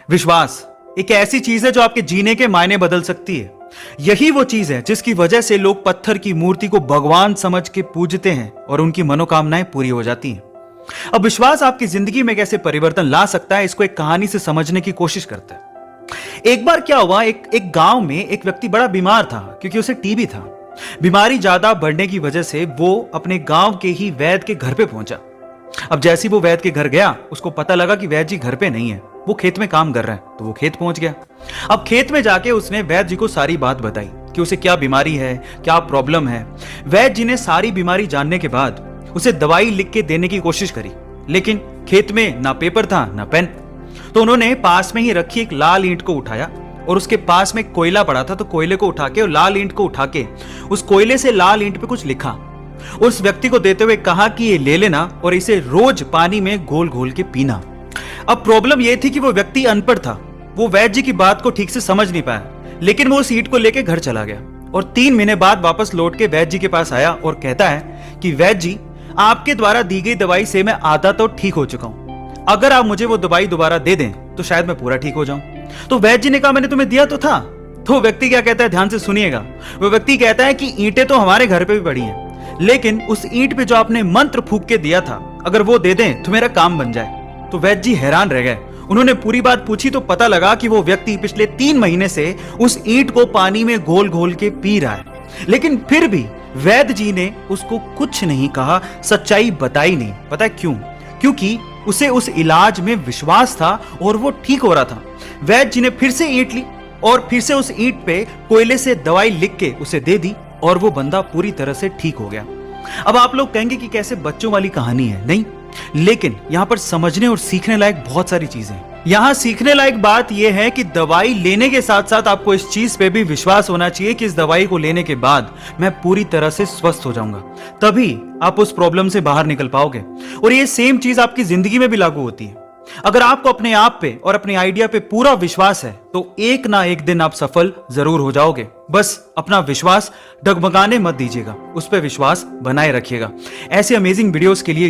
विश्वास एक ऐसी चीज है जो आपके जीने के मायने बदल सकती है। यही वो चीज है जिसकी वजह से लोग पत्थर की मूर्ति को भगवान समझ के पूजते हैं और उनकी मनोकामनाएं पूरी हो जाती हैं। अब विश्वास आपकी जिंदगी में कैसे परिवर्तन ला सकता है, इसको एक कहानी से समझने की कोशिश करते हैं। एक बार क्या हुआ, एक गांव में एक व्यक्ति बड़ा बीमार था क्योंकि उसे टीबी था। बीमारी ज्यादा बढ़ने की वजह से वो अपने गांव के ही वैद्य के घर पे पहुंचा। अब जैसे ही वो वैद्य के घर गया, उसको पता लगा कि वैद्य जी घर पे नहीं है, वो खेत में काम कर रहा है। तो वो खेत पहुंच गया। अब खेत में जाके उसने वैद्य जी को सारी बात बताई कि उसे क्या बीमारी है, क्या प्रॉब्लम है। वैद्य जी ने सारी बीमारी जानने के बाद उसे दवाई लिख के देने की कोशिश करी, लेकिन खेत में ना पेपर था ना पेन। तो उन्होंने पास में ही रखी एक लाल ईंट को उठाया और उसके पास में कोयला पड़ा था, तो कोयले को उठा के और लाल ईंट को उठा के उस कोयले से लाल ईंट पे कुछ लिखा। उस व्यक्ति को देते हुए कहा कि ये ले लेना और इसे रोज पानी में घोल घोल के पीना। अब प्रॉब्लम यह थी कि वो व्यक्ति अनपढ़ था, वो वैद्य जी की बात को ठीक से समझ नहीं पाया, लेकिन वो उस ईंट को लेके घर चला गया और 3 महीने बाद वापस लौट के वैद्य जी के पास आया और कहता है कि वैद्य जी, आपके द्वारा दी गई दवाई से मैं आधा तो ठीक हो चुका हूं। अगर आप मुझे वो दवाई दोबारा दे दें तो शायद मैं पूरा ठीक हो जाऊं। तो वैद्य जी ने कहा, मैंने तुम्हें दिया तो था। तो व्यक्ति क्या कहता है, ध्यान से सुनिएगा। वो व्यक्ति कहता है कि ईंटें तो हमारे घर पे भी पड़ी हैं, लेकिन उस ईंट पे जो आपने मंत्र फूंक के दिया था, अगर वो दे दें तो मेरा काम बन जाए। तो वैद्य जी हैरान रह गए। उन्होंने पूरी बात पूछी तो पता लगा कि वो व्यक्ति पिछले 3 महीने से उस ईंट को पानी में घोल घोल के पी रहा है, लेकिन फिर भी वैद्य जी ने उसको कुछ नहीं कहा, सच्चाई बताई नहीं। पता है क्यों? क्योंकि उसे उस इलाज में विश्वास था और वो ठीक हो रहा था। वैद्य जी ने फिर से ईंट ली और फिर से उस ईंट पे कोयले से दवाई लिख के उसे दे दी और वो बंदा पूरी तरह से ठीक हो गया। अब आप लोग कहेंगे कि कैसे बच्चों वाली कहानी है, नहीं, लेकिन यहां पर समझने और सीखने लायक बहुत सारी चीजें हैं। यहां सीखने लायक बात यह है कि दवाई लेने के साथ साथ आपको इस चीज पे भी विश्वास होना चाहिए कि इस दवाई को लेने के बाद मैं पूरी तरह से स्वस्थ हो जाऊंगा, तभी आप उस प्रॉब्लम से बाहर निकल पाओगे। और ये सेम चीज आपकी जिंदगी में भी लागू होती है। अगर आपको अपने आप पे और अपने आइडिया पे पूरा विश्वास है तो एक ना एक दिन आप सफल जरूर हो जाओगे। बस अपना विश्वास डगमगाने मत दीजिएगा, उस पर विश्वास बनाए रखिएगा। ऐसे अमेजिंग वीडियोस के लिए